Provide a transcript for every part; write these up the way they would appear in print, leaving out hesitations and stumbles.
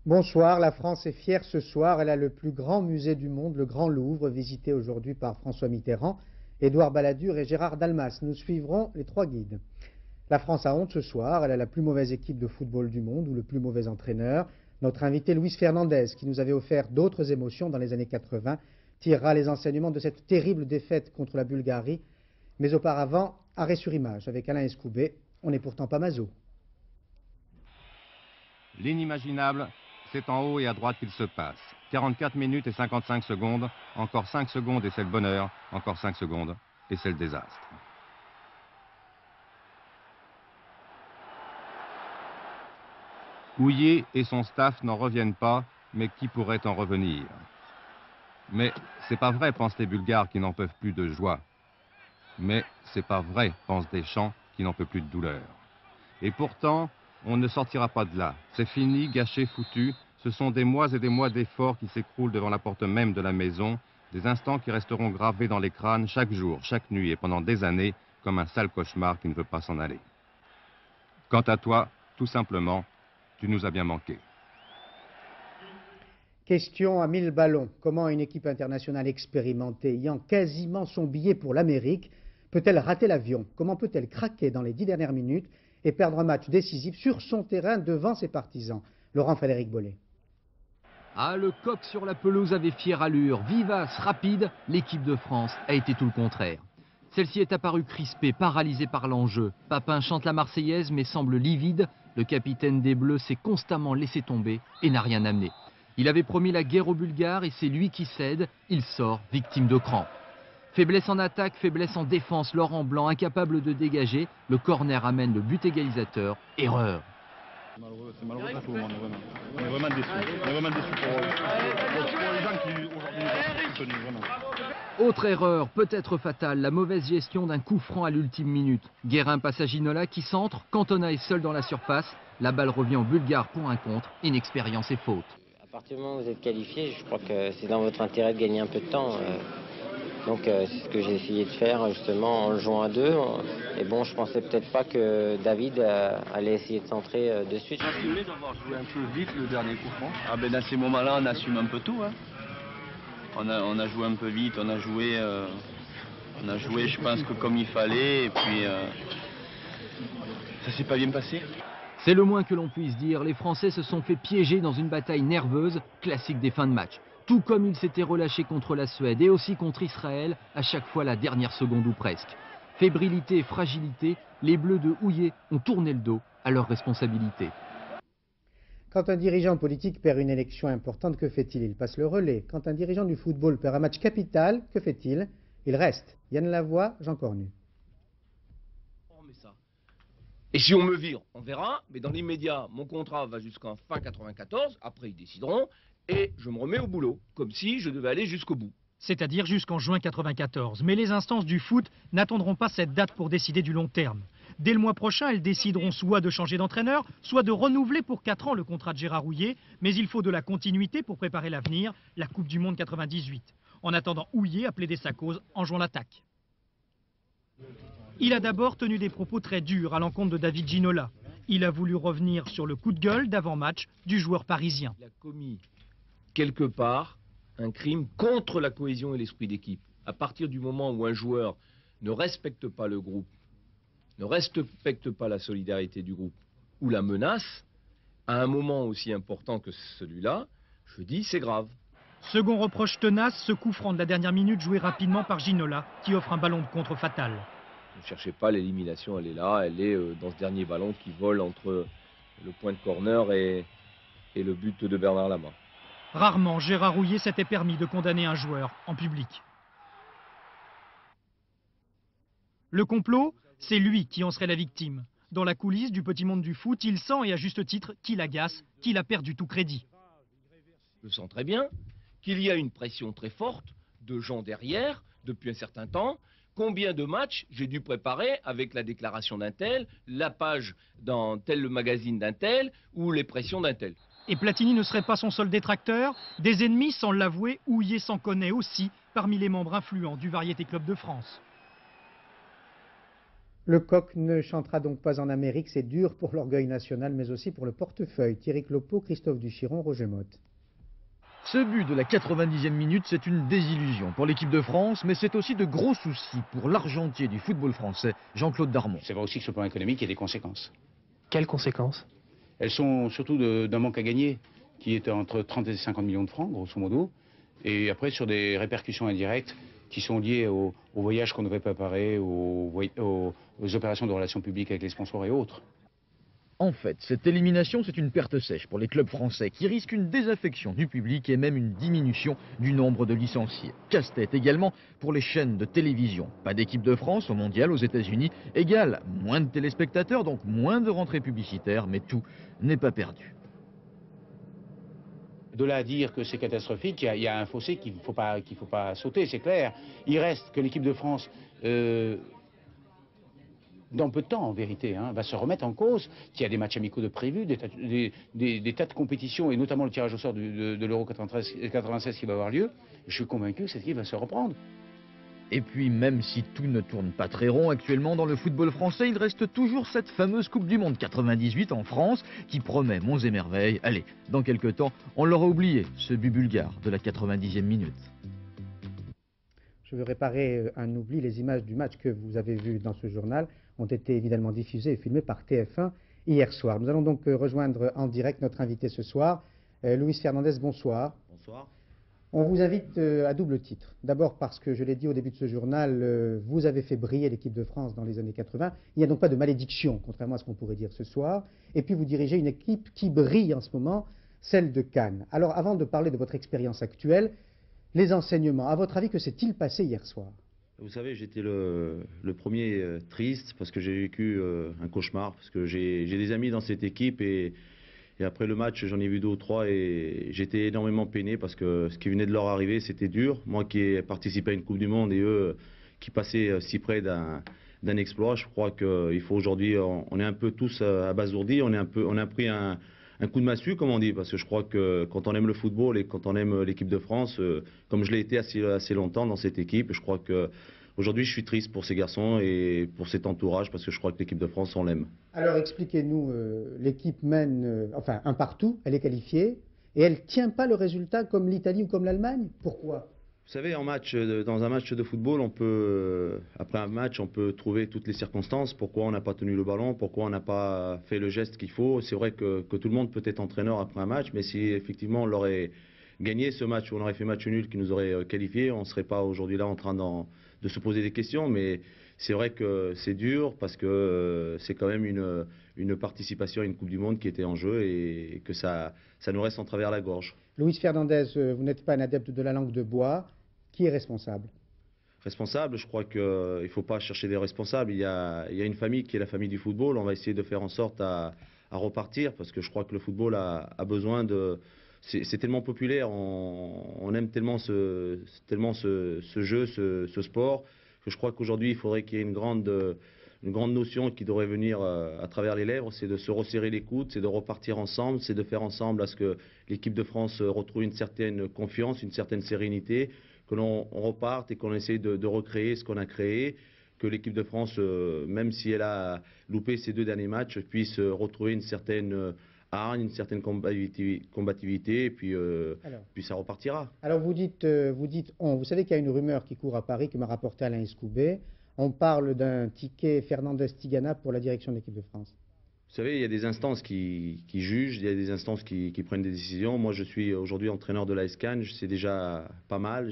Bonsoir, la France est fière ce soir. Elle a le plus grand musée du monde, le Grand Louvre, visité aujourd'hui par François Mitterrand, Édouard Balladur et Gérard Dalmas. Nous suivrons les trois guides. La France a honte ce soir. Elle a la plus mauvaise équipe de football du monde ou le plus mauvais entraîneur. Notre invité Luis Fernandez, qui nous avait offert d'autres émotions dans les années 80, tirera les enseignements de cette terrible défaite contre la Bulgarie. Mais auparavant, arrêt sur image avec Alain Escoubet. On n'est pourtant pas maso. L'inimaginable, c'est en haut et à droite qu'il se passe. 44 minutes et 55 secondes, encore 5 secondes et c'est le bonheur, encore 5 secondes et c'est le désastre. Houillet et son staff n'en reviennent pas, mais qui pourrait en revenir? Mais c'est pas vrai, pensent les Bulgares qui n'en peuvent plus de joie. Mais c'est pas vrai, pensent Deschamps qui n'en peut plus de douleur. Et pourtant, on ne sortira pas de là. C'est fini, gâché, foutu. Ce sont des mois et des mois d'efforts qui s'écroulent devant la porte même de la maison, des instants qui resteront gravés dans les crânes chaque jour, chaque nuit et pendant des années, comme un sale cauchemar qui ne veut pas s'en aller. Quant à toi, tout simplement, tu nous as bien manqué. Question à 1000 ballons. Comment une équipe internationale expérimentée, ayant quasiment son billet pour l'Amérique, peut-elle rater l'avion? Comment peut-elle craquer dans les 10 dernières minutes et perdre un match décisif sur son terrain devant ses partisans? Laurent-Frédéric Bollet. Ah, le coq sur la pelouse avait fière allure, vivace, rapide. L'équipe de France a été tout le contraire. Celle-ci est apparue crispée, paralysée par l'enjeu. Papin chante la Marseillaise mais semble livide. Le capitaine des Bleus s'est constamment laissé tomber et n'a rien amené. Il avait promis la guerre aux Bulgares et c'est lui qui cède. Il sort victime de crampes. Faiblesse en attaque, faiblesse en défense. Laurent Blanc incapable de dégager. Le corner amène le but égalisateur. Erreur. C'est malheureux pour tout le monde, vraiment. On est vraiment déçus. On est vraiment déçus pour les gens qui aujourd'hui nous ont soutenus, vraiment. Autre erreur, peut-être fatale, la mauvaise gestion d'un coup franc à l'ultime minute. Guérin passe à Ginola qui centre, Cantona est seul dans la surface. La balle revient aux Bulgares pour un contre, inexpérience et faute. À partir du moment où vous êtes qualifié, je crois que c'est dans votre intérêt de gagner un peu de temps. Donc c'est ce que j'ai essayé de faire justement en le jouant à deux. Et bon, je pensais peut-être pas que David allait essayer de centrer de suite. J'ai assumé d'avoir joué un peu vite le dernier coup franc. Ah ben dans ces moments-là, on assume un peu tout. Hein. On a joué un peu vite, on a joué je pense que comme il fallait. Et puis ça s'est pas bien passé. C'est le moins que l'on puisse dire. Les Français se sont fait piéger dans une bataille nerveuse, classique des fins de match. Tout comme ils s'étaient relâchés contre la Suède et aussi contre Israël, à chaque fois la dernière seconde ou presque. Fébrilité et fragilité, les Bleus de Houillet ont tourné le dos à leurs responsabilités. Quand un dirigeant politique perd une élection importante, que fait-il? Il passe le relais. Quand un dirigeant du football perd un match capital, que fait-il? Il reste. Yann Lavoie, Jean Cornu. Et si on me vire, on verra, mais dans l'immédiat, mon contrat va jusqu'en fin 94, après ils décideront, et je me remets au boulot, comme si je devais aller jusqu'au bout. C'est-à-dire jusqu'en juin 94. Mais les instances du foot n'attendront pas cette date pour décider du long terme. Dès le mois prochain, elles décideront soit de changer d'entraîneur, soit de renouveler pour 4 ans le contrat de Gérard Houillet, mais il faut de la continuité pour préparer l'avenir, la Coupe du Monde 98. En attendant, Houillet a plaidé sa cause en jouant l'attaque. Il a d'abord tenu des propos très durs à l'encontre de David Ginola. Il a voulu revenir sur le coup de gueule d'avant-match du joueur parisien. Il a commis quelque part un crime contre la cohésion et l'esprit d'équipe. À partir du moment où un joueur ne respecte pas le groupe, ne respecte pas la solidarité du groupe ou la menace, à un moment aussi important que celui-là, je dis c'est grave. Second reproche tenace, ce coup franc de la dernière minute joué rapidement par Ginola qui offre un ballon de contre fatal. Ne cherchez pas l'élimination, elle est là, elle est dans ce dernier ballon qui vole entre le point de corner et le but de Bernard Lama. Rarement Gérard Houillet s'était permis de condamner un joueur en public. Le complot, c'est lui qui en serait la victime. Dans la coulisse du petit monde du foot, il sent, et à juste titre, qu'il agace, qu'il a perdu tout crédit. Je sens très bien qu'il y a une pression très forte de gens derrière, depuis un certain temps. Combien de matchs j'ai dû préparer avec la déclaration d'un tel, la page dans tel magazine d'un tel, ou les pressions d'un tel. Et Platini ne serait pas son seul détracteur. Des ennemis, sans l'avouer, Houillet s'en connaît aussi parmi les membres influents du Variété Club de France. Le coq ne chantera donc pas en Amérique, c'est dur pour l'orgueil national, mais aussi pour le portefeuille. Thierry Clopeau, Christophe Duchiron, Roger Motte. Ce but de la 90e minute, c'est une désillusion pour l'équipe de France, mais c'est aussi de gros soucis pour l'argentier du football français, Jean-Claude Darmon. C'est vrai aussi que sur le plan économique, il y a des conséquences. Quelles conséquences? Elles sont surtout d'un manque à gagner, qui est entre 30 et 50 millions de francs, grosso modo, et après sur des répercussions indirectes qui sont liées aux voyages qu'on devrait préparer, aux opérations de relations publiques avec les sponsors et autres. En fait, cette élimination, c'est une perte sèche pour les clubs français qui risquent une désaffection du public et même une diminution du nombre de licenciés. Casse-tête également pour les chaînes de télévision. Pas d'équipe de France au mondial aux États-Unis égale moins de téléspectateurs, donc moins de rentrées publicitaires, mais tout n'est pas perdu. De là à dire que c'est catastrophique, il y a un fossé qu'il ne faut pas sauter, c'est clair. Il reste que l'équipe de France, dans peu de temps en vérité, va se remettre en cause, qu'il y a des matchs amicaux de prévus, des tas de compétitions, et notamment le tirage au sort de l'Euro 96 qui va avoir lieu. Je suis convaincu que cette équipe va se reprendre. Et puis, même si tout ne tourne pas très rond actuellement dans le football français, il reste toujours cette fameuse Coupe du Monde 98 en France qui promet monts et merveilles. Allez, dans quelques temps, on l'aura oublié, ce but bulgare de la 90e minute. Je veux réparer un oubli. Les images du match que vous avez vues dans ce journal ont été évidemment diffusées et filmées par TF1 hier soir. Nous allons donc rejoindre en direct notre invité ce soir, Luis Fernandez. Bonsoir. Bonsoir. On vous invite à double titre. D'abord parce que, je l'ai dit au début de ce journal, vous avez fait briller l'équipe de France dans les années 80. Il n'y a donc pas de malédiction, contrairement à ce qu'on pourrait dire ce soir. Et puis vous dirigez une équipe qui brille en ce moment, celle de Cannes. Alors avant de parler de votre expérience actuelle, les enseignements, à votre avis, que s'est-il passé hier soir? Vous savez, j'étais le premier triste parce que j'ai vécu un cauchemar, parce que j'ai des amis dans cette équipe et après le match, j'en ai vu 2 ou 3 et j'étais énormément peiné parce que ce qui venait de leur arriver, c'était dur. Moi qui ai participé à une Coupe du Monde et eux qui passaient si près d'un exploit, je crois qu'il faut aujourd'hui, on est un peu tous abasourdis, on a pris un coup de massue, comme on dit, parce que je crois que quand on aime le football et quand on aime l'équipe de France, comme je l'ai été assez longtemps dans cette équipe, je crois que aujourd'hui, je suis triste pour ces garçons et pour cet entourage parce que je crois que l'équipe de France, on l'aime. Alors expliquez-nous, l'équipe mène, enfin un partout, elle est qualifiée et elle ne tient pas le résultat comme l'Italie ou comme l'Allemagne. Pourquoi? Vous savez, dans un match de football, après un match, on peut trouver toutes les circonstances. Pourquoi on n'a pas tenu le ballon, pourquoi on n'a pas fait le geste qu'il faut. C'est vrai que tout le monde peut être entraîneur après un match, mais si effectivement on aurait gagné ce match ou on aurait fait match nul qui nous aurait qualifié, on ne serait pas aujourd'hui là en train de se poser des questions. Mais c'est vrai que c'est dur parce que c'est quand même une participation à une Coupe du Monde qui était en jeu et que ça nous reste en travers la gorge. Luis Fernandez, vous n'êtes pas un adepte de la langue de bois. Qui est responsable? Responsable, je crois qu'il ne faut pas chercher des responsables. Il y a une famille qui est la famille du football. On va essayer de faire en sorte à repartir parce que je crois que le football a besoin de... C'est tellement populaire, on aime tellement ce jeu, ce sport, que je crois qu'aujourd'hui il faudrait qu'il y ait une grande notion qui devrait venir à travers les lèvres, c'est de se resserrer les coudes, c'est de repartir ensemble, c'est de faire ensemble à ce que l'équipe de France retrouve une certaine confiance, une certaine sérénité, que l'on reparte et qu'on essaye de recréer ce qu'on a créé, que l'équipe de France, même si elle a loupé ses 2 derniers matchs, puisse retrouver une certaine hargne, une certaine combativité, et puis ça repartira. Alors vous dites vous savez qu'il y a une rumeur qui court à Paris, que m'a rapporté Alain Escoubet. On parle d'un ticket Fernandez-Tigana pour la direction de l'équipe de France. Vous savez, il y a des instances qui jugent, il y a des instances qui prennent des décisions. Moi, je suis aujourd'hui entraîneur de l'AS Cannes, c'est déjà pas mal.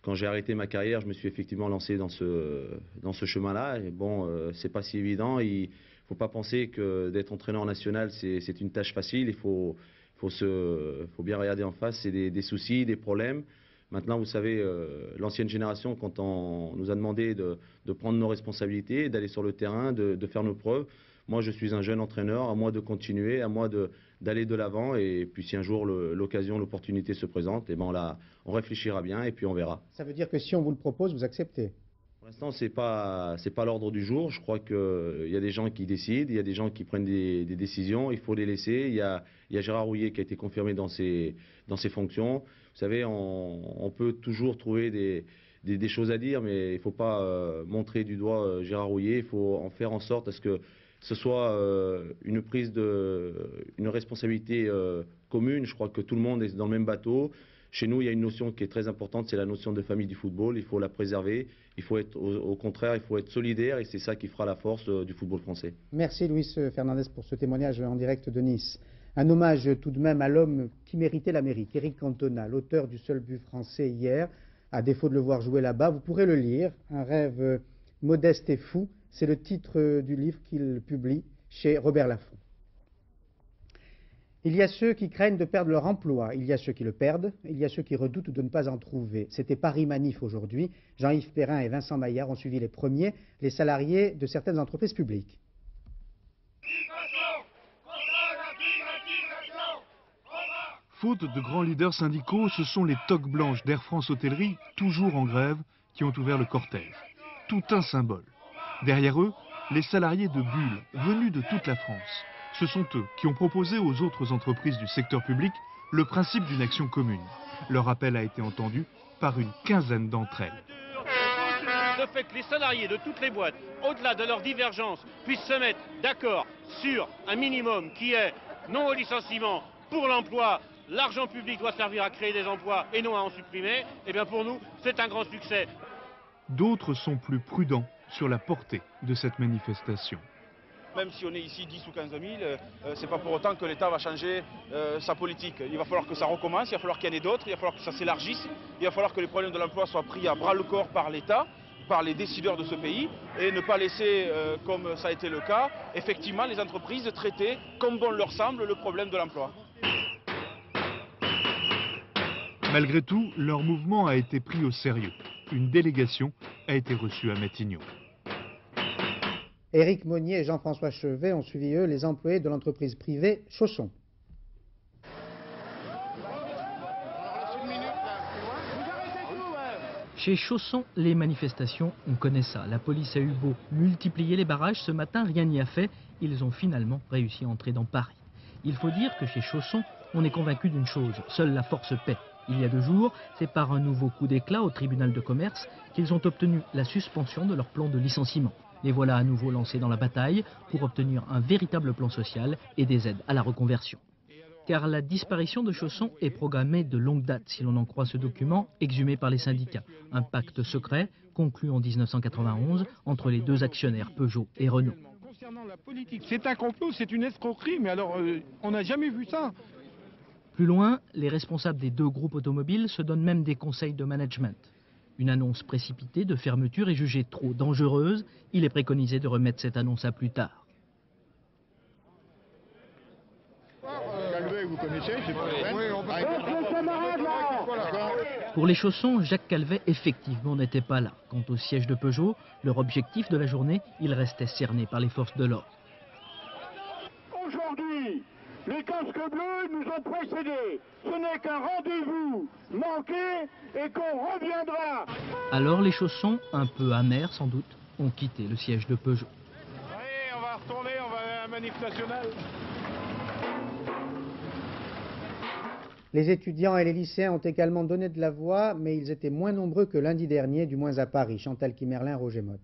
Quand j'ai arrêté ma carrière, je me suis effectivement lancé dans ce chemin-là. Et bon, c'est pas si évident. Il ne faut pas penser que d'être entraîneur national, c'est une tâche facile. Il faut bien regarder en face. C'est des soucis, des problèmes. Maintenant, vous savez, l'ancienne génération, quand on nous a demandé de prendre nos responsabilités, d'aller sur le terrain, de faire nos preuves, moi, je suis un jeune entraîneur, à moi de continuer, à moi d'aller de l'avant. Et puis, si un jour l'occasion, l'opportunité se présente, eh ben on réfléchira bien et puis on verra. Ça veut dire que si on vous le propose, vous acceptez? Pour l'instant, c'est pas l'ordre du jour. Je crois qu'il y a des gens qui décident, il y a des gens qui prennent des décisions. Il faut les laisser. Il y a Gérard Houllier qui a été confirmé dans ses fonctions. Vous savez, on peut toujours trouver des choses à dire, mais il ne faut pas montrer du doigt Gérard Rouillet. Il faut en faire en sorte à ce que ce soit une responsabilité commune. Je crois que tout le monde est dans le même bateau. Chez nous, il y a une notion qui est très importante, c'est la notion de famille du football. Il faut la préserver. Il faut être, au contraire, il faut être solidaire et c'est ça qui fera la force du football français. Merci Luis Fernandez pour ce témoignage en direct de Nice. Un hommage tout de même à l'homme qui méritait l'Amérique, Éric Cantona, l'auteur du seul but français hier. À défaut de le voir jouer là-bas, vous pourrez le lire. Un rêve modeste et fou, c'est le titre du livre qu'il publie chez Robert Laffont. Il y a ceux qui craignent de perdre leur emploi, il y a ceux qui le perdent, il y a ceux qui redoutent de ne pas en trouver. C'était Paris Manif aujourd'hui. Jean-Yves Perrin et Vincent Maillard ont suivi les premiers, les salariés de certaines entreprises publiques. Faute de grands leaders syndicaux, ce sont les toques blanches d'Air France Hôtellerie, toujours en grève, qui ont ouvert le cortège. Tout un symbole. Derrière eux, les salariés de Bull, venus de toute la France. Ce sont eux qui ont proposé aux autres entreprises du secteur public le principe d'une action commune. Leur appel a été entendu par une quinzaine d'entre elles. Le fait que les salariés de toutes les boîtes, au-delà de leurs divergences, puissent se mettre d'accord sur un minimum qui est non au licenciement, pour l'emploi, l'argent public doit servir à créer des emplois et non à en supprimer, et bien pour nous, c'est un grand succès. D'autres sont plus prudents sur la portée de cette manifestation. Même si on est ici 10 ou 15 000, c'est pas pour autant que l'État va changer sa politique. Il va falloir que ça recommence, il va falloir qu'il y en ait d'autres, il va falloir que ça s'élargisse, il va falloir que les problèmes de l'emploi soient pris à bras le corps par l'État, par les décideurs de ce pays, et ne pas laisser, comme ça a été le cas, effectivement les entreprises traiter comme bon leur semble le problème de l'emploi. Malgré tout, leur mouvement a été pris au sérieux. Une délégation a été reçue à Matignon. Éric Monnier et Jean-François Chevet ont suivi, eux, les employés de l'entreprise privée Chausson. Chez Chausson, les manifestations, on connaît ça. La police a eu beau multiplier les barrages, ce matin, rien n'y a fait. Ils ont finalement réussi à entrer dans Paris. Il faut dire que chez Chausson, on est convaincu d'une chose, seule la force paie. Il y a 2 jours, c'est par un nouveau coup d'éclat au tribunal de commerce qu'ils ont obtenu la suspension de leur plan de licenciement. Les voilà à nouveau lancés dans la bataille pour obtenir un véritable plan social et des aides à la reconversion. Car la disparition de Chausson est programmée de longue date, si l'on en croit ce document exhumé par les syndicats. Un pacte secret conclu en 1991 entre les 2 actionnaires Peugeot et Renault. Concernant la politique, c'est un complot, c'est une escroquerie, mais alors on n'a jamais vu ça. Plus loin, les responsables des 2 groupes automobiles se donnent même des conseils de management. Une annonce précipitée de fermeture est jugée trop dangereuse. Il est préconisé de remettre cette annonce à plus tard. Calvet, vous connaissez, c'est pas Pour les Chaussons, Jacques Calvet, effectivement, n'était pas là. Quant au siège de Peugeot, leur objectif de la journée, il restait cerné par les forces de l'ordre. Aujourd'hui, les casques bleus nous ont précédés. Ce n'est qu'un rendez-vous manqué et qu'on reviendra. Alors les Chaussons, un peu amers sans doute, ont quitté le siège de Peugeot. Allez, on va retourner, on va à la manif nationale. Les étudiants et les lycéens ont également donné de la voix, mais ils étaient moins nombreux que lundi dernier, du moins à Paris. Chantal Kimerlin, Roger Motte.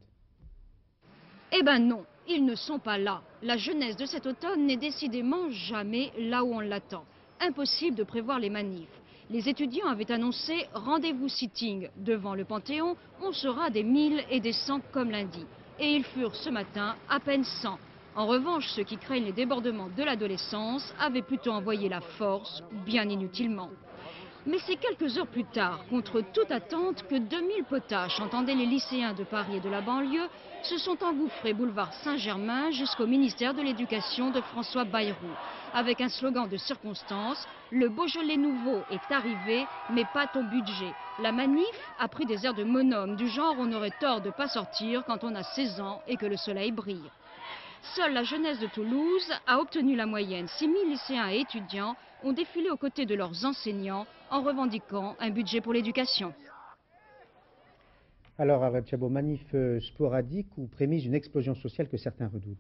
Eh ben non, ils ne sont pas là. La jeunesse de cet automne n'est décidément jamais là où on l'attend. Impossible de prévoir les manifs. Les étudiants avaient annoncé rendez-vous sitting. Devant le Panthéon, on sera des 1000 et des 100 comme lundi. Et ils furent ce matin à peine 100. En revanche, ceux qui craignent les débordements de l'adolescence avaient plutôt envoyé la force, bien inutilement. Mais c'est quelques heures plus tard, contre toute attente, que 2000 potaches, entendez les lycéens de Paris et de la banlieue, se sont engouffrés boulevard Saint-Germain jusqu'au ministère de l'Éducation de François Bayrou. Avec un slogan de circonstance, le Beaujolais nouveau est arrivé, mais pas ton budget. La manif a pris des airs de monhomme, du genre on aurait tort de ne pas sortir quand on a 16 ans et que le soleil brille. Seule la jeunesse de Toulouse a obtenu la moyenne. 6000 lycéens et étudiants ont défilé aux côtés de leurs enseignants en revendiquant un budget pour l'éducation. Alors, Arab Chabo, manif sporadique ou prémisse d'une explosion sociale que certains redoutent?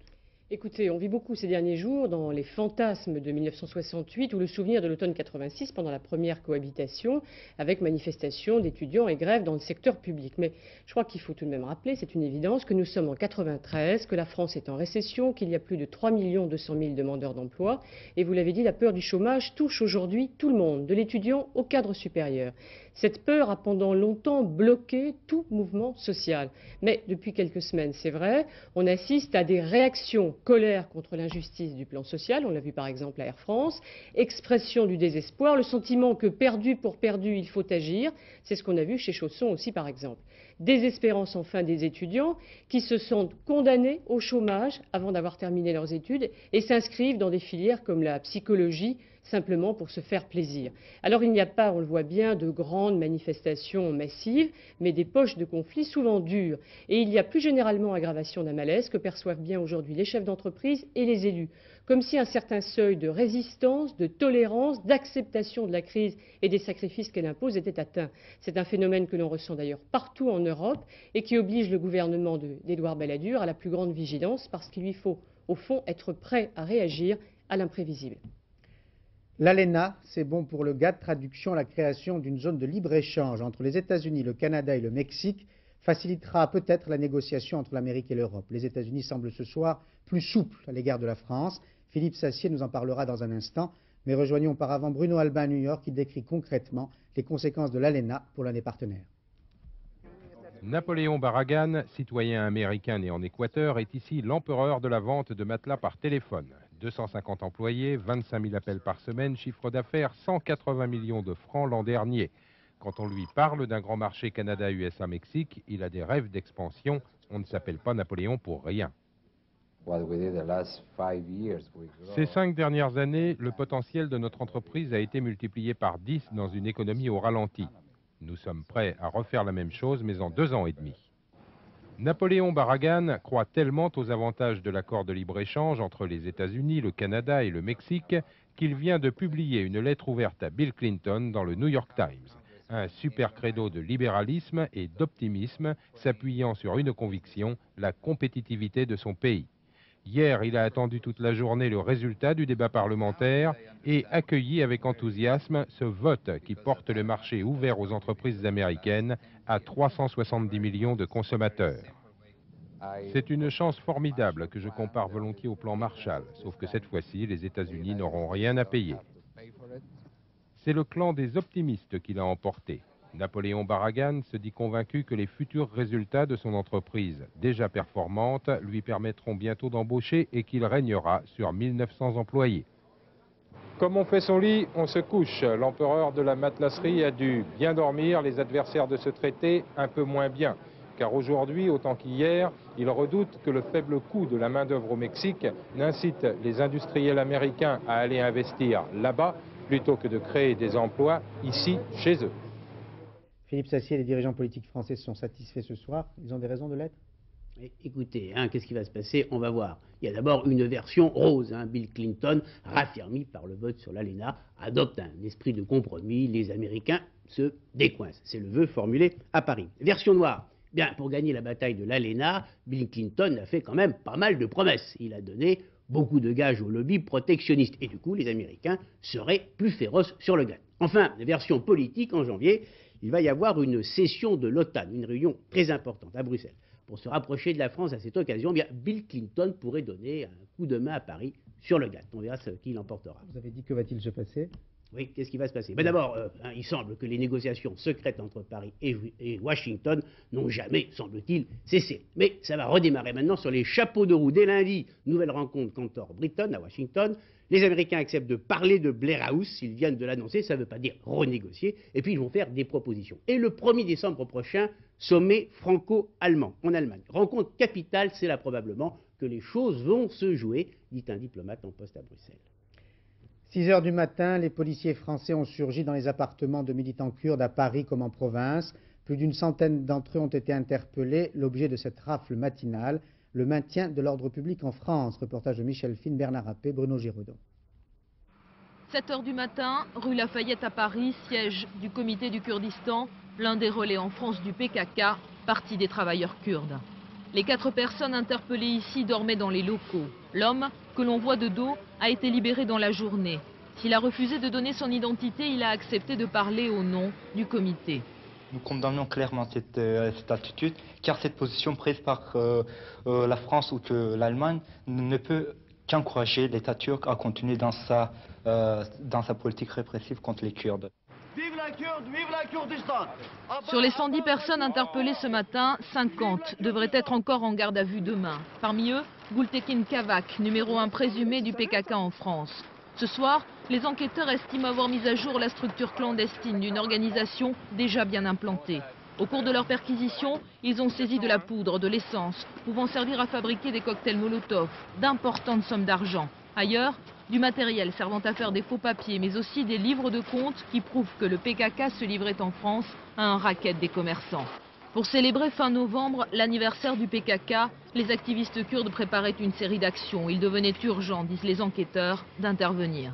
Écoutez, on vit beaucoup ces derniers jours dans les fantasmes de 1968 ou le souvenir de l'automne 86 pendant la première cohabitation avec manifestations d'étudiants et grèves dans le secteur public. Mais je crois qu'il faut tout de même rappeler, c'est une évidence, que nous sommes en 93, que la France est en récession, qu'il y a plus de 3 200 000 demandeurs d'emploi. Et vous l'avez dit, la peur du chômage touche aujourd'hui tout le monde, de l'étudiant au cadre supérieur. Cette peur a pendant longtemps bloqué tout mouvement social. Mais depuis quelques semaines, c'est vrai, on assiste à des réactions, colère contre l'injustice du plan social, on l'a vu par exemple à Air France, expression du désespoir, le sentiment que perdu pour perdu, il faut agir, c'est ce qu'on a vu chez Chausson aussi par exemple. Désespérance enfin des étudiants qui se sentent condamnés au chômage avant d'avoir terminé leurs études et s'inscrivent dans des filières comme la psychologie, simplement pour se faire plaisir. Alors il n'y a pas, on le voit bien, de grandes manifestations massives, mais des poches de conflits souvent dures. Et il y a plus généralement aggravation d'un malaise que perçoivent bien aujourd'hui les chefs d'entreprise et les élus. Comme si un certain seuil de résistance, de tolérance, d'acceptation de la crise et des sacrifices qu'elle impose était atteint. C'est un phénomène que l'on ressent d'ailleurs partout en Europe et qui oblige le gouvernement d'Édouard Balladur à la plus grande vigilance parce qu'il lui faut, au fond, être prêt à réagir à l'imprévisible. L'ALENA, c'est bon pour le GATT, traduction, la création d'une zone de libre-échange entre les États-Unis, le Canada et le Mexique facilitera peut-être la négociation entre l'Amérique et l'Europe. Les États-Unis semblent ce soir plus souples à l'égard de la France. Philippe Sassier nous en parlera dans un instant, mais rejoignons auparavant Bruno Albin à New York qui décrit concrètement les conséquences de l'ALENA pour l'un des partenaires. Napoléon Barragan, citoyen américain né en Équateur, est ici l'empereur de la vente de matelas par téléphone. 250 employés, 25 000 appels par semaine, chiffre d'affaires 180 millions de francs l'an dernier. Quand on lui parle d'un grand marché Canada-USA-Mexique, il a des rêves d'expansion. On ne s'appelle pas Napoléon pour rien. Ces 5 dernières années, le potentiel de notre entreprise a été multiplié par 10 dans une économie au ralenti. Nous sommes prêts à refaire la même chose, mais en 2 ans et demi. Napoléon Barragan croit tellement aux avantages de l'accord de libre-échange entre les États-Unis, le Canada et le Mexique qu'il vient de publier une lettre ouverte à Bill Clinton dans le New York Times. Un super credo de libéralisme et d'optimisme s'appuyant sur une conviction, la compétitivité de son pays. Hier, il a attendu toute la journée le résultat du débat parlementaire et accueilli avec enthousiasme ce vote qui porte le marché ouvert aux entreprises américaines à 370 millions de consommateurs. C'est une chance formidable que je compare volontiers au plan Marshall, sauf que cette fois-ci, les États-Unis n'auront rien à payer. C'est le clan des optimistes qui l'a emporté. Napoléon Barragan se dit convaincu que les futurs résultats de son entreprise, déjà performante, lui permettront bientôt d'embaucher et qu'il régnera sur 1900 employés. Comme on fait son lit, on se couche. L'empereur de la matelasserie a dû bien dormir, les adversaires de ce traité un peu moins bien. Car aujourd'hui, autant qu'hier, il redoute que le faible coût de la main-d'œuvre au Mexique n'incite les industriels américains à aller investir là-bas plutôt que de créer des emplois ici, chez eux. Philippe Sassier, les dirigeants politiques français sont satisfaits ce soir. Ils ont des raisons de l'être? Écoutez, qu'est-ce qui va se passer? On va voir. Il y a d'abord une version rose. Bill Clinton, raffermi par le vote sur l'ALENA, adopte un esprit de compromis. Les Américains se décoincent. C'est le vœu formulé à Paris. Version noire. Bien, pour gagner la bataille de l'ALENA, Bill Clinton a fait quand même pas mal de promesses. Il a donné beaucoup de gages au lobby protectionniste. Et du coup, les Américains seraient plus féroces sur le GATT. Enfin, version politique, en janvier, il va y avoir une session de l'OTAN, une réunion très importante à Bruxelles. Pour se rapprocher de la France à cette occasion, bien, Bill Clinton pourrait donner un coup de main à Paris sur le GATT. On verra ce qui l'emportera. Vous avez dit que va-t-il se passer? Oui, qu'est-ce qui va se passer? D'abord, il semble que les négociations secrètes entre Paris et Washington n'ont jamais, semble-t-il, cessé. Mais ça va redémarrer maintenant sur les chapeaux de roue. Dès lundi, nouvelle rencontre Cantor-Britton à Washington. Les Américains acceptent de parler de Blair House, ils viennent de l'annoncer, ça ne veut pas dire renégocier, et puis ils vont faire des propositions. Et le 1er décembre prochain, sommet franco-allemand en Allemagne. Rencontre capitale, c'est là probablement que les choses vont se jouer, dit un diplomate en poste à Bruxelles. 6 heures du matin, les policiers français ont surgi dans les appartements de militants kurdes à Paris comme en province. Plus d'une centaine d'entre eux ont été interpellés. L'objet de cette rafle matinale, le maintien de l'ordre public en France. Reportage de Michel Fine, Bernard Rappé, Bruno Giraudot. 7 heures du matin, rue Lafayette à Paris, siège du comité du Kurdistan, l'un des relais en France du PKK, parti des travailleurs kurdes. Les 4 personnes interpellées ici dormaient dans les locaux. L'homme, que l'on voit de dos, a été libéré dans la journée. S'il a refusé de donner son identité, il a accepté de parler au nom du comité. Nous condamnons clairement cette attitude, car cette position prise par la France ou que l'Allemagne ne peut qu'encourager l'État turc à continuer dans sa politique répressive contre les Kurdes. Vive la Kurde, vive la Kurdistan! Sur les 110 personnes interpellées ce matin, 50 devraient être encore en garde à vue demain. Parmi eux, Gultekin Kavak, numéro 1 présumé du PKK en France. Ce soir, les enquêteurs estiment avoir mis à jour la structure clandestine d'une organisation déjà bien implantée. Au cours de leur perquisition, ils ont saisi de la poudre, de l'essence, pouvant servir à fabriquer des cocktails Molotov, d'importantes sommes d'argent. Ailleurs, du matériel servant à faire des faux papiers, mais aussi des livres de comptes qui prouvent que le PKK se livrait en France à un racket des commerçants. Pour célébrer fin novembre l'anniversaire du PKK, les activistes kurdes préparaient une série d'actions. Il devenait urgent, disent les enquêteurs, d'intervenir.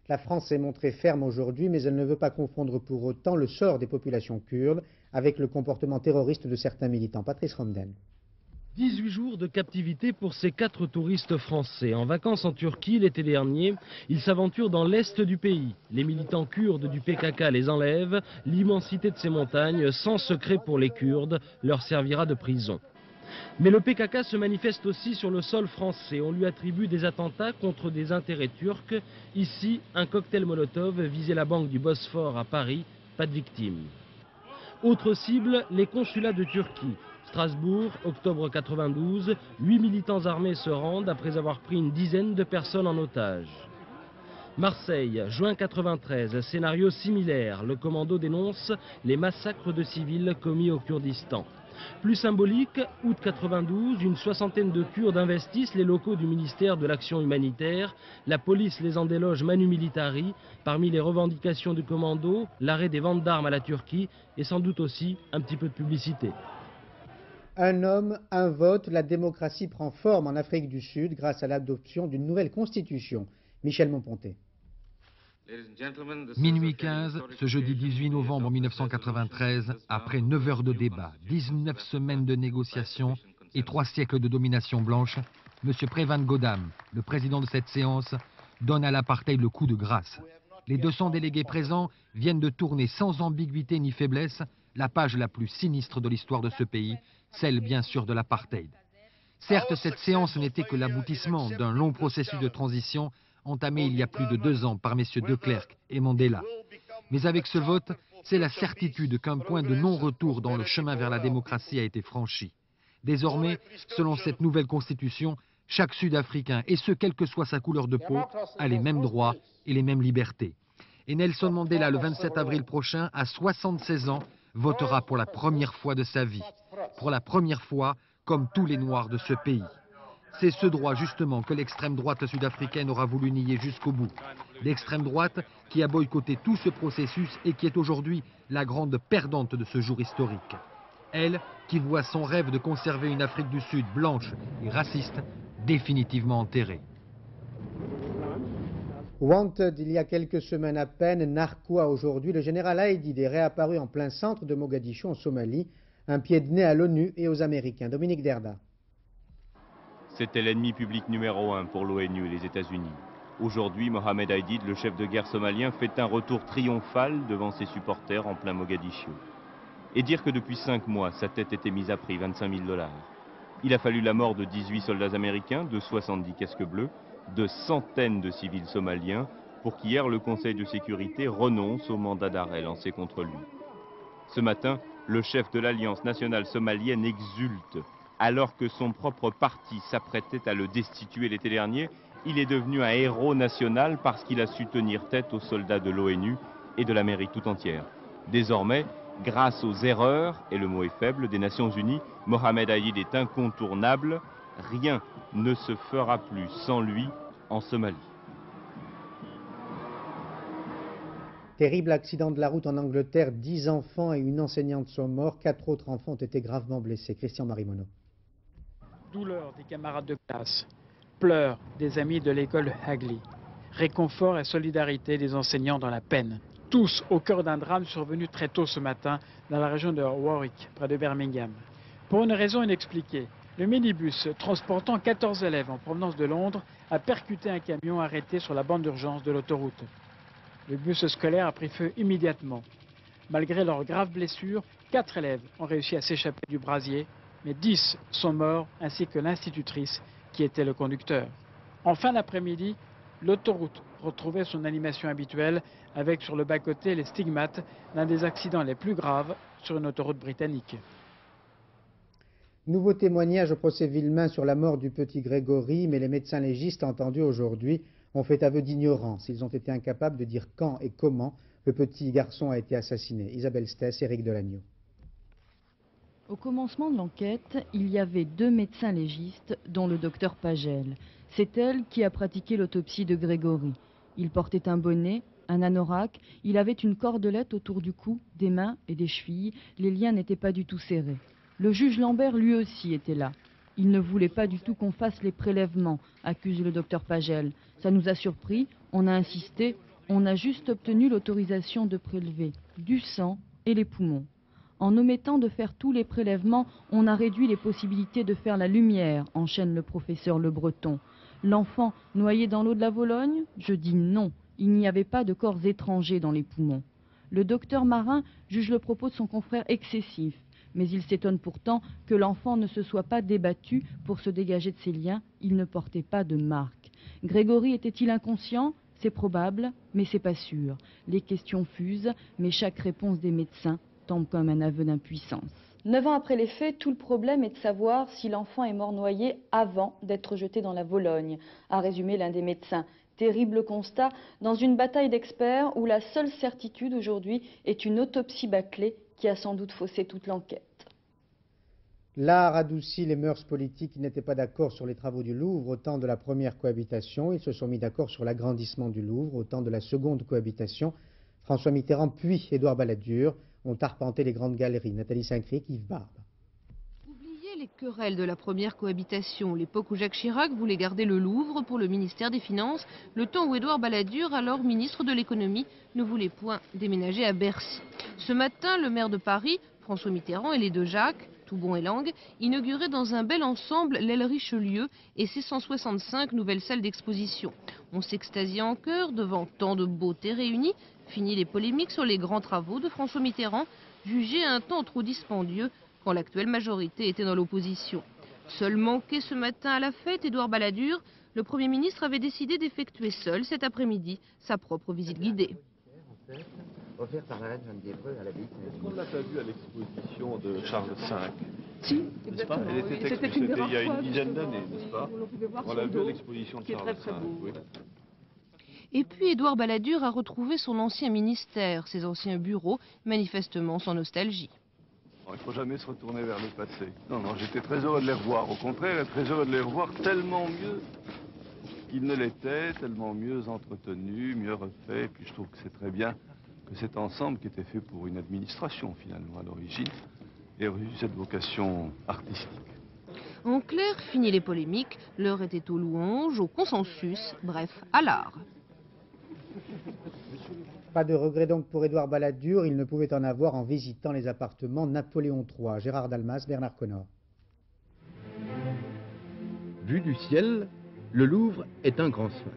La France s'est montrée ferme aujourd'hui, mais elle ne veut pas confondre pour autant le sort des populations kurdes avec le comportement terroriste de certains militants. Patrice Romden. 18 jours de captivité pour ces 4 touristes français. En vacances en Turquie l'été dernier, ils s'aventurent dans l'est du pays. Les militants kurdes du PKK les enlèvent. L'immensité de ces montagnes, sans secret pour les Kurdes, leur servira de prison. Mais le PKK se manifeste aussi sur le sol français. On lui attribue des attentats contre des intérêts turcs. Ici, un cocktail Molotov visait la banque du Bosphore à Paris. Pas de victimes. Autre cible, les consulats de Turquie. Strasbourg, octobre 92, 8 militants armés se rendent après avoir pris une dizaine de personnes en otage. Marseille, juin 93, scénario similaire. Le commando dénonce les massacres de civils commis au Kurdistan. Plus symbolique, août 92, une soixantaine de Kurdes investissent les locaux du ministère de l'Action humanitaire. La police les en déloge manu militari. Parmi les revendications du commando, l'arrêt des ventes d'armes à la Turquie et sans doute aussi un petit peu de publicité. Un homme, un vote, la démocratie prend forme en Afrique du Sud grâce à l'adoption d'une nouvelle constitution. Michel Monponté. Minuit 15, ce jeudi 18 novembre 1993, après 9 heures de débat, 19 semaines de négociations et 3 siècles de domination blanche, M. Prévan Godam, le président de cette séance, donne à l'apartheid le coup de grâce. Les 200 délégués présents viennent de tourner sans ambiguïté ni faiblesse la page la plus sinistre de l'histoire de ce pays, celle bien sûr de l'apartheid. Certes, cette séance n'était que l'aboutissement d'un long processus de transition entamé il y a plus de 2 ans par messieurs De Klerk et Mandela. Mais avec ce vote, c'est la certitude qu'un point de non-retour dans le chemin vers la démocratie a été franchi. Désormais, selon cette nouvelle constitution, chaque Sud-Africain, et ce quelle que soit sa couleur de peau, a les mêmes droits et les mêmes libertés. Et Nelson Mandela, le 27 avril prochain, à 76 ans, votera pour la première fois de sa vie. Pour la première fois, comme tous les Noirs de ce pays. C'est ce droit justement que l'extrême droite sud-africaine aura voulu nier jusqu'au bout. L'extrême droite qui a boycotté tout ce processus et qui est aujourd'hui la grande perdante de ce jour historique. Elle qui voit son rêve de conserver une Afrique du Sud blanche et raciste définitivement enterré. Wanted il y a quelques semaines à peine, narquois aujourd'hui, le général Aïdid est réapparu en plein centre de Mogadiscio en Somalie, un pied de nez à l'ONU et aux Américains. Dominique Derda. C'était l'ennemi public numéro 1 pour l'ONU et les États-Unis. Aujourd'hui, Mohamed Aïdid, le chef de guerre somalien, fait un retour triomphal devant ses supporters en plein Mogadiscio. Et dire que depuis 5 mois, sa tête était mise à prix, 25 000 $. Il a fallu la mort de 18 soldats américains, de 70 casques bleus, de centaines de civils somaliens, pour qu'hier le Conseil de sécurité renonce au mandat d'arrêt lancé contre lui. Ce matin, le chef de l'Alliance nationale somalienne exulte. Alors que son propre parti s'apprêtait à le destituer l'été dernier, il est devenu un héros national parce qu'il a su tenir tête aux soldats de l'ONU et de l'Amérique tout entière. Désormais, grâce aux erreurs, et le mot est faible, des Nations Unies, Mohamed Aïdid est incontournable. Rien ne se fera plus sans lui en Somalie. Terrible accident de la route en Angleterre, 10 enfants et une enseignante sont morts, 4 autres enfants ont été gravement blessés. Christian Marimonneau. Douleur des camarades de classe, pleurs des amis de l'école Hagley, réconfort et solidarité des enseignants dans la peine. Tous au cœur d'un drame survenu très tôt ce matin dans la région de Warwick, près de Birmingham. Pour une raison inexpliquée, Le minibus transportant 14 élèves en provenance de Londres a percuté un camion arrêté sur la bande d'urgence de l'autoroute. Le bus scolaire a pris feu immédiatement. Malgré leurs graves blessures, 4 élèves ont réussi à s'échapper du brasier, mais 10 sont morts ainsi que l'institutrice qui était le conducteur. En fin d'après-midi, l'autoroute retrouvait son animation habituelle avec sur le bas-côté les stigmates d'un des accidents les plus graves sur une autoroute britannique. Nouveau témoignage au procès Villemain sur la mort du petit Grégory, mais les médecins légistes entendus aujourd'hui ont fait aveu d'ignorance. Ils ont été incapables de dire quand et comment le petit garçon a été assassiné. Isabelle Stess, Éric Delagneau. Au commencement de l'enquête, il y avait 2 médecins légistes, dont le docteur Pagel. C'est elle qui a pratiqué l'autopsie de Grégory. Il portait un bonnet, un anorak, il avait une cordelette autour du cou, des mains et des chevilles. Les liens n'étaient pas du tout serrés. Le juge Lambert lui aussi était là. Il ne voulait pas du tout qu'on fasse les prélèvements, accuse le docteur Pagel. Ça nous a surpris, on a insisté, on a juste obtenu l'autorisation de prélever du sang et les poumons. En omettant de faire tous les prélèvements, on a réduit les possibilités de faire la lumière, enchaîne le professeur Le Breton. L'enfant noyé dans l'eau de la Vologne? Je dis non, il n'y avait pas de corps étrangers dans les poumons. Le docteur Marin juge le propos de son confrère excessif. Mais il s'étonne pourtant que l'enfant ne se soit pas débattu pour se dégager de ses liens. Il ne portait pas de marque. Grégory était-il inconscient? C'est probable, mais c'est pas sûr. Les questions fusent, mais chaque réponse des médecins tombe comme un aveu d'impuissance. 9 ans après les faits, tout le problème est de savoir si l'enfant est mort noyé avant d'être jeté dans la Vologne, a résumé l'un des médecins. Terrible constat dans une bataille d'experts où la seule certitude aujourd'hui est une autopsie bâclée qui a sans doute faussé toute l'enquête. L'art adoucit les mœurs politiques qui n'étaient pas d'accord sur les travaux du Louvre au temps de la première cohabitation. Ils se sont mis d'accord sur l'agrandissement du Louvre au temps de la seconde cohabitation. François Mitterrand puis Édouard Balladur ont arpenté les grandes galeries. Nathalie Saint-Cric, Yves Barbe. Oubliez les querelles de la première cohabitation, l'époque où Jacques Chirac voulait garder le Louvre pour le ministère des Finances, le temps où Édouard Balladur, alors ministre de l'économie, ne voulait point déménager à Bercy. Ce matin, le maire de Paris, François Mitterrand et les 2 Jacques, Toubon et Lang, inauguraient dans un bel ensemble l'aile Richelieu et ses 165 nouvelles salles d'exposition. On s'extasiait en chœur devant tant de beauté réunie. Fini les polémiques sur les grands travaux de François Mitterrand, jugés un temps trop dispendieux quand l'actuelle majorité était dans l'opposition. Seul manqué ce matin à la fête, Édouard Balladur, le Premier ministre avait décidé d'effectuer seul cet après-midi sa propre visite guidée. Offert par la reine Jeanne d'Évreux à l'abbaye. Est-ce qu'on l'a pas vu à l'exposition de Charles V? Si, exactement. Elle était exposée il y a une dizaine d'années, n'est-ce pas? On l'a vu à l'exposition de Charles V. Oui. Et puis Édouard Balladur a retrouvé son ancien ministère, ses anciens bureaux, manifestement sans nostalgie. Il ne faut jamais se retourner vers le passé. Non, non, j'étais très heureux de les revoir. Au contraire, très heureux de les revoir tellement mieux qu'ils ne l'étaient, tellement mieux entretenus, mieux refaits. Et puis je trouve que c'est très bien que cet ensemble qui était fait pour une administration finalement à l'origine ait reçu cette vocation artistique. En clair, fini les polémiques, l'heure était aux louanges, au consensus, bref, à l'art. Pas de regret donc pour Édouard Balladur, il ne pouvait en avoir en visitant les appartements Napoléon III. Gérard Dalmas, Bernard Connor. Vu du ciel, le Louvre est un grand sphinx.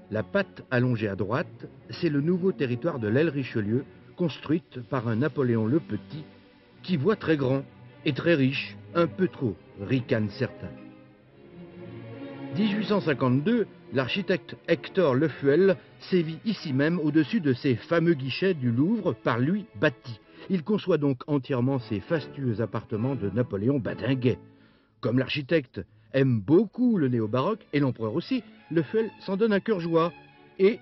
La patte allongée à droite, c'est le nouveau territoire de l'aile Richelieu, construite par un Napoléon le Petit, qui voit très grand et très riche, un peu trop, ricanent certains. 1852, l'architecte Hector Lefuel sévit ici même au-dessus de ces fameux guichets du Louvre par lui bâtis. Il conçoit donc entièrement ces fastueux appartements de Napoléon Badinguet. Comme l'architecte aime beaucoup le néo-baroque, et l'empereur aussi, Lefuel s'en donne un cœur joie et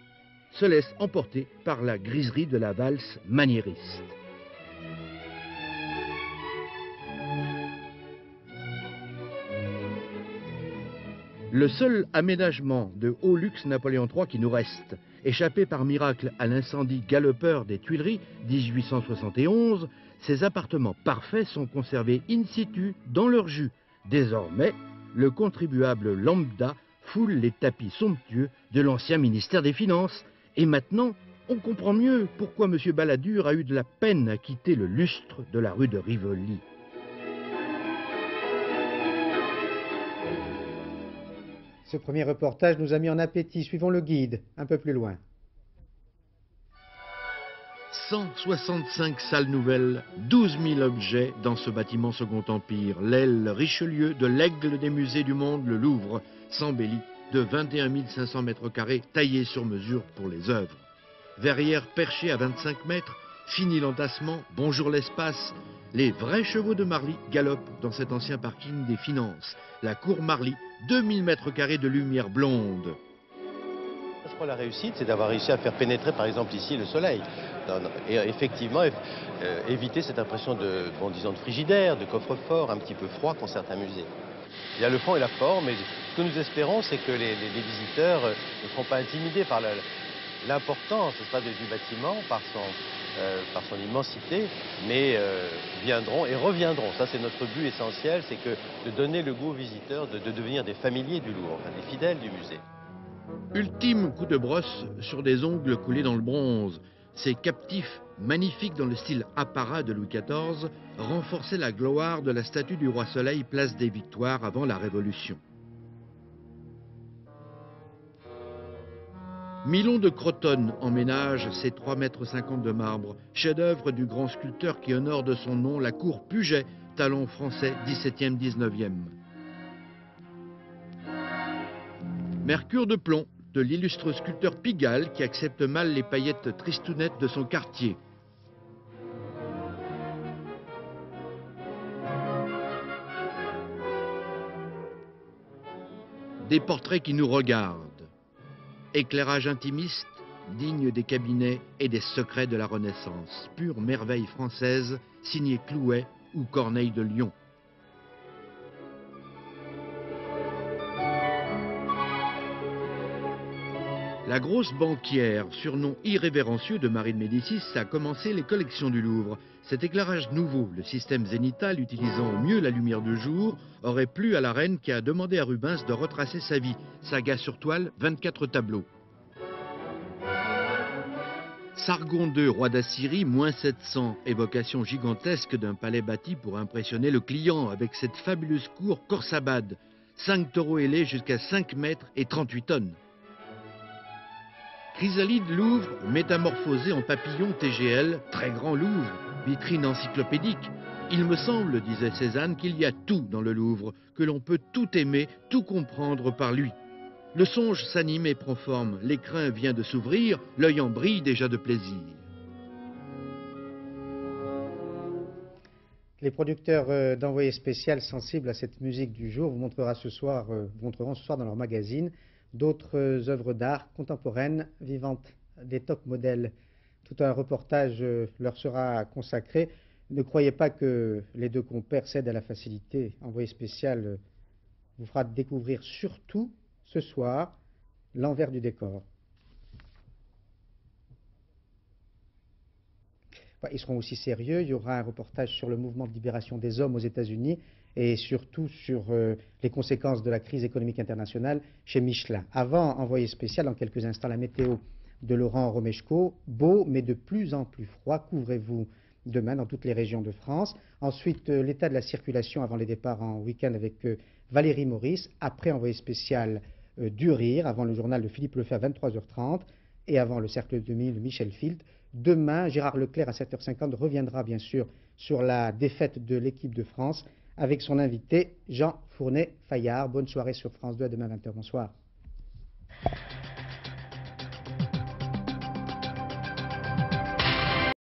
se laisse emporter par la griserie de la valse maniériste. Le seul aménagement de haut luxe Napoléon III qui nous reste, échappé par miracle à l'incendie galopeur des Tuileries 1871, ces appartements parfaits sont conservés in situ dans leur jus. Désormais, le contribuable lambda foule les tapis somptueux de l'ancien ministère des Finances. Et maintenant, on comprend mieux pourquoi M. Balladur a eu de la peine à quitter le lustre de la rue de Rivoli. Ce premier reportage nous a mis en appétit. Suivons le guide, un peu plus loin. 165 salles nouvelles, 12 000 objets dans ce bâtiment Second Empire. L'aile Richelieu de l'aigle des musées du monde, le Louvre, s'embellit de 21 500 mètres carrés taillés sur mesure pour les œuvres. Verrières perchées à 25 mètres, fini l'entassement, bonjour l'espace. Les vrais chevaux de Marly galopent dans cet ancien parking des finances. La cour Marly, 2000 mètres carrés de lumière blonde. Je crois que la réussite, c'est d'avoir réussi à faire pénétrer, par exemple, ici, le soleil. Et effectivement, éviter cette impression de, bon, disons, de frigidaire, de coffre-fort, un petit peu froid qu'ont certains musées. Il y a le fond et la forme, et ce que nous espérons, c'est que les visiteurs ne seront pas intimidés par l'importance du bâtiment, par son immensité, mais viendront et reviendront. Ça, c'est notre but essentiel, c'est de donner le goût aux visiteurs de devenir des familiers du Louvre, enfin, des fidèles du musée. Ultime coup de brosse sur des ongles coulés dans le bronze. Ces captifs, magnifiques dans le style apparat de Louis XIV, renforçaient la gloire de la statue du roi Soleil, place des Victoires avant la Révolution. Milon de Crotone emménage ses 3,50 m de marbre, chef-d'œuvre du grand sculpteur qui honore de son nom la cour Puget, talon français 17e-19e. Mercure de plomb de l'illustre sculpteur Pigalle qui accepte mal les paillettes tristounettes de son quartier. Des portraits qui nous regardent. Éclairage intimiste, digne des cabinets et des secrets de la Renaissance. Pure merveille française, signée Clouet ou Corneille de Lyon. La grosse banquière, surnom irrévérencieux de Marie de Médicis, a commencé les collections du Louvre. Cet éclairage nouveau, le système zénital utilisant au mieux la lumière du jour, aurait plu à la reine qui a demandé à Rubens de retracer sa vie. Saga sur toile, 24 tableaux. Sargon II, roi d'Assyrie, moins 700, évocation gigantesque d'un palais bâti pour impressionner le client avec cette fabuleuse cour Khorsabad. 5 taureaux ailés jusqu'à 5 mètres et 38 tonnes. Chrysalide Louvre, métamorphosé en papillon TGL, très grand Louvre, vitrine encyclopédique. Il me semble, disait Cézanne, qu'il y a tout dans le Louvre, que l'on peut tout aimer, tout comprendre par lui. Le songe s'anime et prend forme, l'écrin vient de s'ouvrir, l'œil en brille déjà de plaisir. Les producteurs d'Envoyé spécial sensibles à cette musique du jour vous montreront ce soir dans leur magazine d'autres œuvres d'art contemporaines vivantes, des top modèles. Tout un reportage leur sera consacré. Ne croyez pas que les deux compères cèdent à la facilité. Envoyé spécial vous fera découvrir surtout ce soir l'envers du décor. Ils seront aussi sérieux. Il y aura un reportage sur le mouvement de libération des hommes aux États-Unis et surtout sur les conséquences de la crise économique internationale chez Michelin. Avant, Envoyé spécial, en quelques instants, la météo de Laurent Romeshko. Beau, mais de plus en plus froid. Couvrez-vous demain dans toutes les régions de France. Ensuite, l'état de la circulation avant les départs en week-end avec Valérie Maurice. Après, Envoyé spécial du rire, avant le journal de Philippe Lefebvre à 23h30 et avant le cercle de mille de Michel Field. Demain, Gérard Leclerc à 7h50 reviendra bien sûr sur la défaite de l'équipe de France avec son invité Jean Fournet-Fayard. Bonne soirée sur France 2, à demain 20h. Bonsoir.